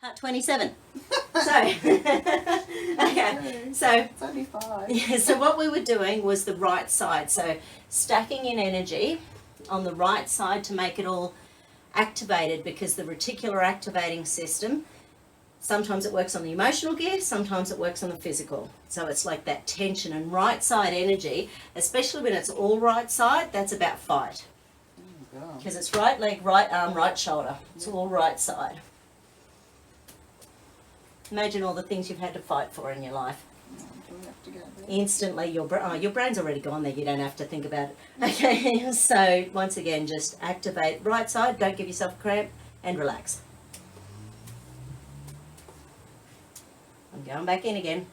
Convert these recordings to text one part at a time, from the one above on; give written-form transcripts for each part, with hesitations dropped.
Part 27. So, okay, so It's only 5. yeah, so what we were doing was the right side. So stacking in energy on the right side to make it all activated, because the reticular activating system, sometimes it works on the emotional gear, sometimes it works on the physical. So it's like that tension, and right side energy, especially when it's all right side, that's about fight. Oh, God. Because it's right leg, right arm, right shoulder. It's all right side. Imagine all the things you've had to fight for in your life. Do we have to go there? Instantly, your brain's already gone there. You don't have to think about it. Okay, so once again, just activate right side. Don't give yourself a cramp and relax. I'm going back in again.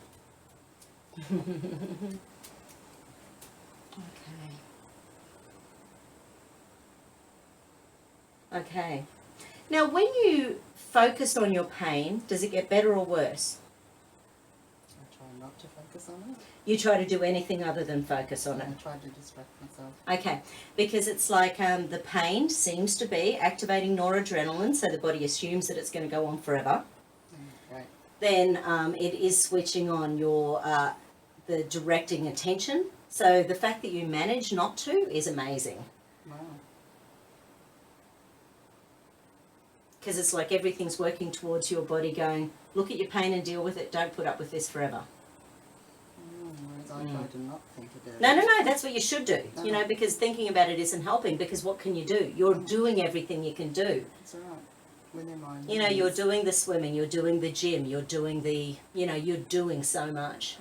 Okay. Now, when you focus on your pain, does it get better or worse? I try not to focus on it. You try to do anything other than focus on it. I try to distract myself. Okay, because it's like the pain seems to be activating noradrenaline, so the body assumes that it's going to go on forever. Right. Then it is switching on your the directing attention. So the fact that you manage not to is amazing. Wow. Because it's like everything's working towards your body going, look at your pain and deal with it, don't put up with this forever. Whereas I try to not think about it. No, that's what you should do, you know, No. because thinking about it isn't helping, because what can you do? You're doing everything you can do. It's all right. Within my You know, you're means. doing the swimming, you're doing the gym, you're doing the, you know, you're doing so much.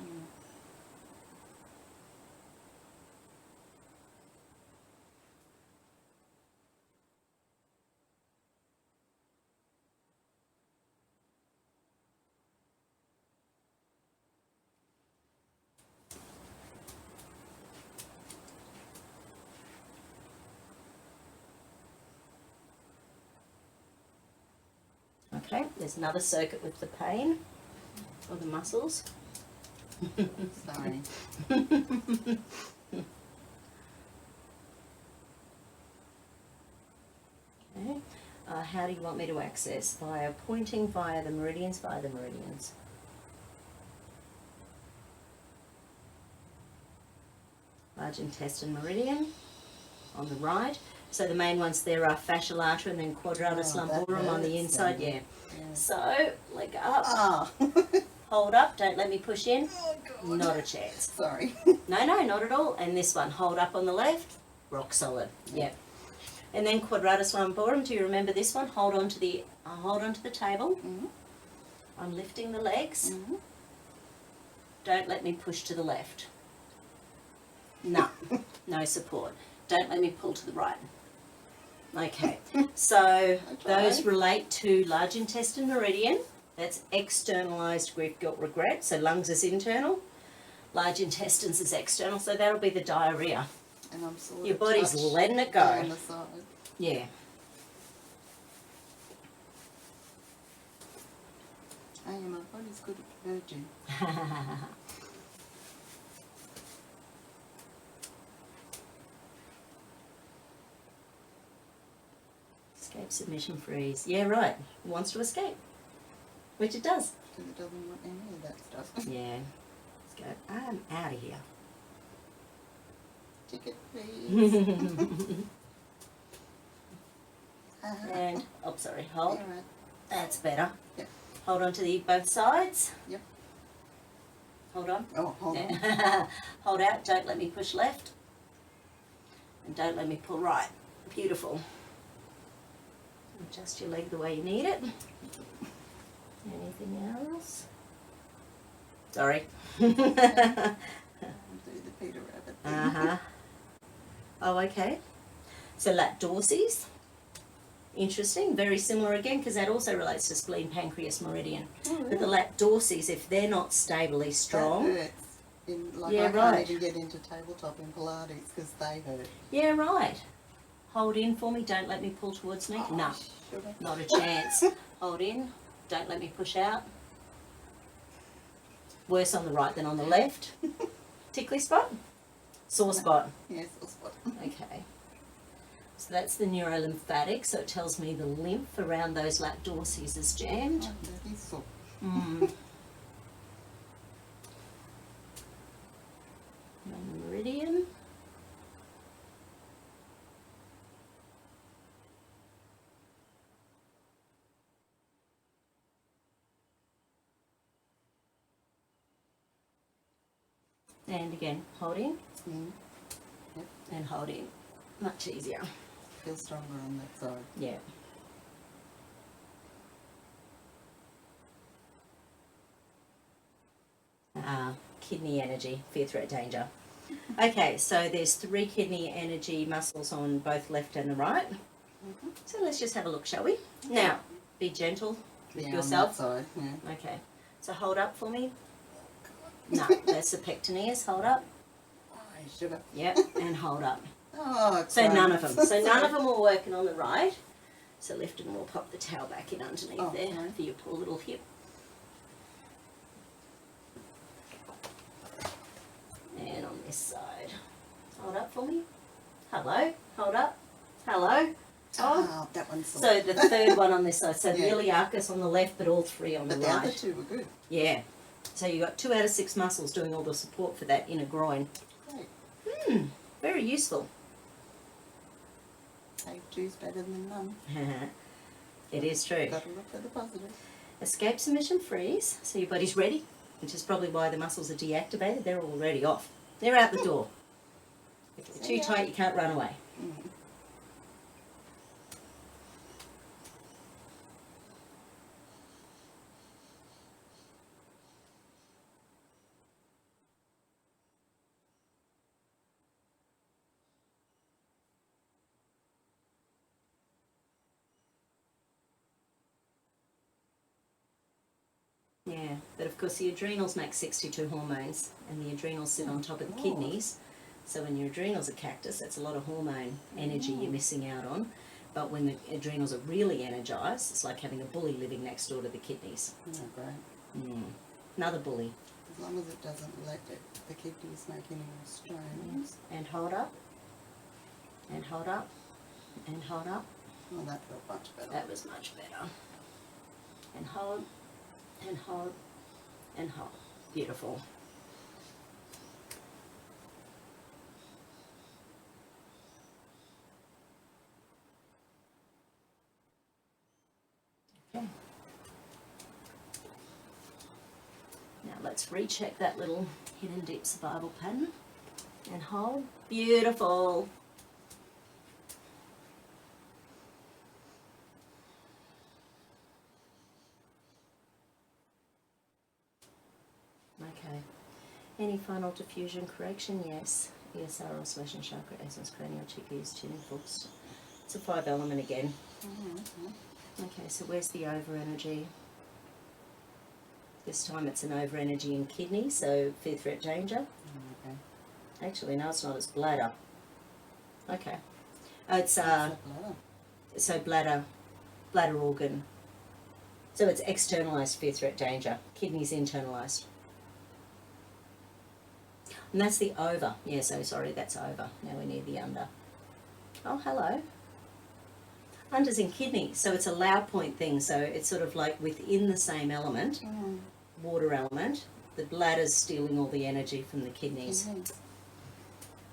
Okay, there's another circuit with the pain or the muscles. Sorry. Okay. How do you want me to access? Via pointing, via the meridians, via the meridians. Large intestine meridian on the right. So the main ones there are fascia lata and then quadratus lumborum on the inside. Yeah. So leg up, Ah. hold up. Don't let me push in. Oh, God. Not a chance. Sorry. No, not at all. And this one, hold up on the left, rock solid. Yep. And then quadratus lumborum. Do you remember this one? Hold on to the table. Mhm. I'm lifting the legs. Mhm. Don't let me push to the left. No, no support. Don't let me pull to the right. Okay, so those relate to large intestine meridian. That's externalized grief, guilt, regret. So lungs is internal, large intestines is external. So that'll be the diarrhea. And I'm sort Your of body's touched letting it go. down the side. Yeah. Hey, my body's good at purging. Escape, submission, freeze. Yeah, right. It wants to escape, which it does. Because it doesn't want any of that stuff. Yeah. Let's go. I'm out of here. Ticket, please. And, oh, sorry, hold. Yeah, right. That's better. Yep. Hold on to both sides. Yep. Hold on. Oh, hold on. Yeah. Hold out. Don't let me push left. And don't let me pull right. Beautiful. Adjust your leg the way you need it. Anything else? Sorry. Do the Peter Rabbit thing. Uh-huh. Oh, okay. So lat dorsis. Interesting. Very similar again, because that also relates to spleen, pancreas, meridian. Oh, But the really? lat dorsis, if they're not stably strong. That hurts. Like Yeah, I can't right. even get into tabletop in Pilates because they hurt. Yeah, right. Hold in for me. Don't let me pull towards me. Oh, No, sugar. not a chance. Hold in. Don't let me push out. Worse on the right than on the left. Tickly spot? Sore spot. Yes, that's what. Okay. So that's the neurolymphatic, so it tells me the lymph around those lat dorsis is jammed. Oh, that is so. Mm. And meridian. And again, holding Mm. Yep. and holding. Much easier. Feel stronger on that side. Yeah. Kidney energy, fear, threat, danger. Okay, so there's 3 kidney energy muscles on both left and the right. Mm-hmm. So let's just have a look, shall we? Now, be gentle with yourself. On that side, yeah. Okay, so hold up for me. No, that's the pectineus. Hold up. Oh, I should have. Yep, and hold up. Oh, So great. none of them. So none of them were working on the right. So lift and we'll pop the towel back in underneath Oh, there okay. for your poor little hip. And on this side. Hold up for me. Hello. Hold up. Hello. Oh. Oh, that one's So the third one on this side. So the Yeah. iliacus on the left, but all 3 on the But the right. other 2 were good. Yeah. So you got 2 out of 6 muscles doing all the support for that inner groin. Great. Very useful. Hey, 2's better than none. It is true. Got to look for the positive. Escape, submission, freeze. So your body's ready, which is probably why the muscles are deactivated. They're already off. They're out the door. If you're too tight, you can't run away. Mm. Yeah, but of course the adrenals make 62 hormones, and the adrenals sit on top of the Oh. kidneys. So when your adrenals are cactus, that's a lot of hormone energy you're missing out on. But when the adrenals are really energized, it's like having a bully living next door to the kidneys. Oh, great. Another bully. As long as it doesn't let the kidneys make any more strains. And hold up. And hold up. And hold up. Oh, that felt much better. That was much better. And hold. And hold. And hold. Beautiful. Okay. Now let's recheck that little hidden deep survival pattern. And hold. Beautiful. Okay. Any final diffusion correction? Yes. ESR, oscillation chakra, essence, cranial, chickpeas, tuning forks. It's a 5 element again. Okay, so where's the over energy? This time it's an over energy in kidney, so fear, threat, danger. Okay. Actually, no, it's not. It's bladder. Okay. It's Bladder. so bladder organ. So it's externalized fear, threat, danger. Kidneys internalized. And that's the over. Yeah, so sorry, that's over. Now we need the under. Oh, hello. Under's in kidney, so it's a low point thing. So it's sort of like within the same element, water element. The bladder's stealing all the energy from the kidneys.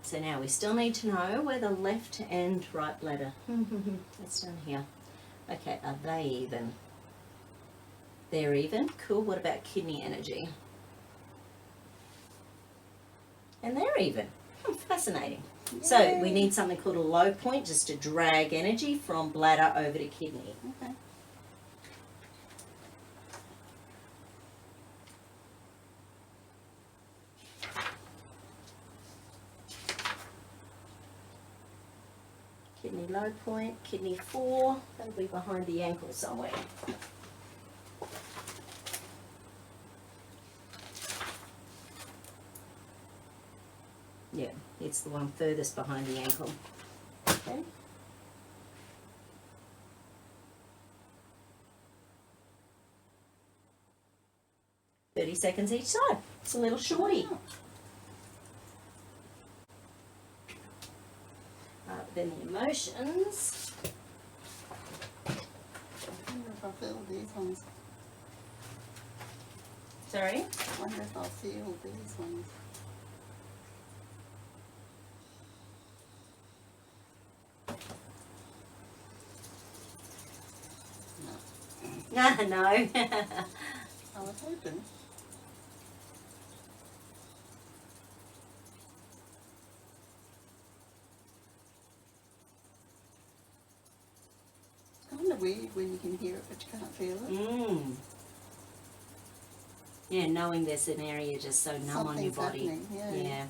So now we still need to know where the left and right bladder. That's down here. Okay, are they even? They're even. Cool. What about kidney energy? And they're even. Fascinating. Yay. So we need something called a low point just to drag energy from bladder over to kidney. Okay. Kidney low point, kidney 4, that'll be behind the ankle somewhere. Yeah, it's the one furthest behind the ankle. Okay. "30 seconds each side. It's a little shorty. Then the emotions. I wonder if I feel these ones. Sorry? I wonder if I'll feel these ones. No. I was hoping. It's kind of weird when you can hear it but you can't feel it. Yeah, knowing there's an area just so numb on your Something's body. happening, yeah.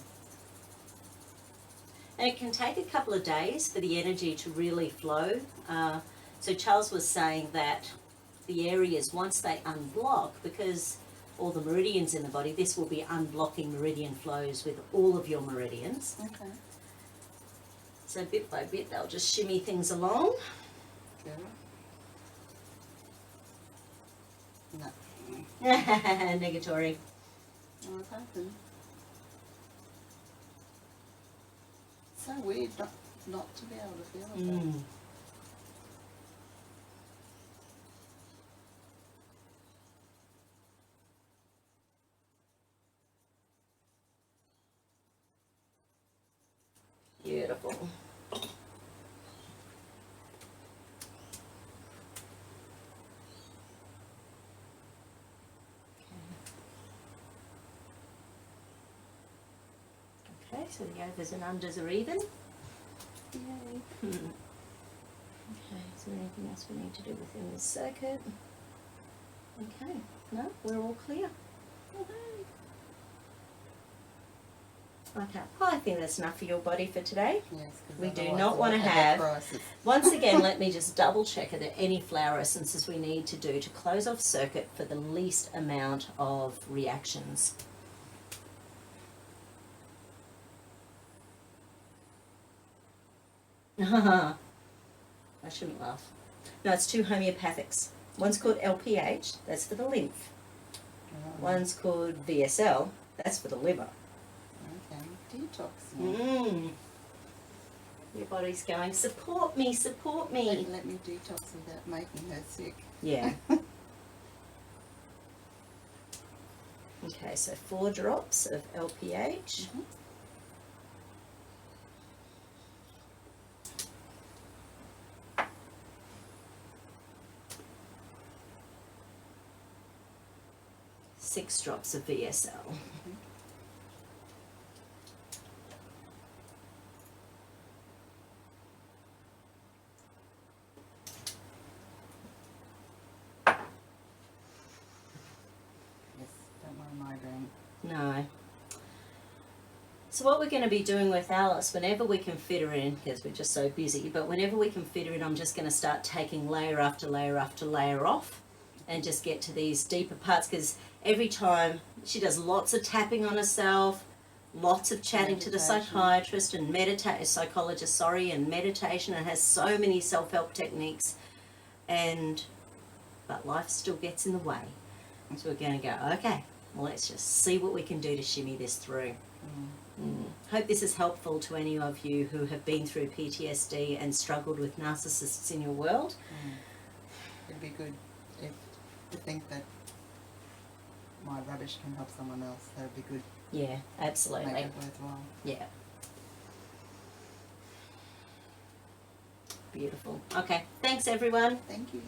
And it can take a couple of days for the energy to really flow. So Charles was saying that the areas, once they unblock, because all the meridians in the body, this will be unblocking meridian flows with all of your meridians. Okay. So bit by bit, they'll just shimmy things along. Good. No. Negatory. I was hoping. So weird not to be able to feel it. Though. Beautiful. Okay, so the overs and unders are even. Yay. Okay, is there anything else we need to do within this circuit? Okay, no, we're all clear. Okay, well, I think that's enough for your body for today. Yes, 'cause We do otherwise not I'll want to a have, crisis. once again, let me just double check, are there any flower essences we need to do to close off circuit for the least amount of reactions? I shouldn't laugh. No, it's two homeopathics. One's called LPH, that's for the lymph. One's called VSL, that's for the liver. Okay, detox. Your body's going, support me, support me. Let me detox without making her sick. Yeah. Okay, so 4 drops of LPH. Mhm. 6 drops of VSL. Yes, don't want a migraine. No. So what we're going to be doing with Alice, whenever we can fit her in, because we're just so busy, but whenever we can fit her in, I'm just going to start taking layer after layer after layer off and just get to these deeper parts, because every time she does lots of tapping on herself, lots of chatting to the Meditation. psychiatrist and psychologist, and meditation, and has so many self-help techniques, but life still gets in the way. So we're going to go, okay, well, let's just see what we can do to shimmy this through. Hope this is helpful to any of you who have been through PTSD and struggled with narcissists in your world. It'd be good to think that my rubbish can help someone else. That would be good. Yeah, absolutely. Make it worthwhile. Yeah. Beautiful. Okay, thanks everyone. Thank you.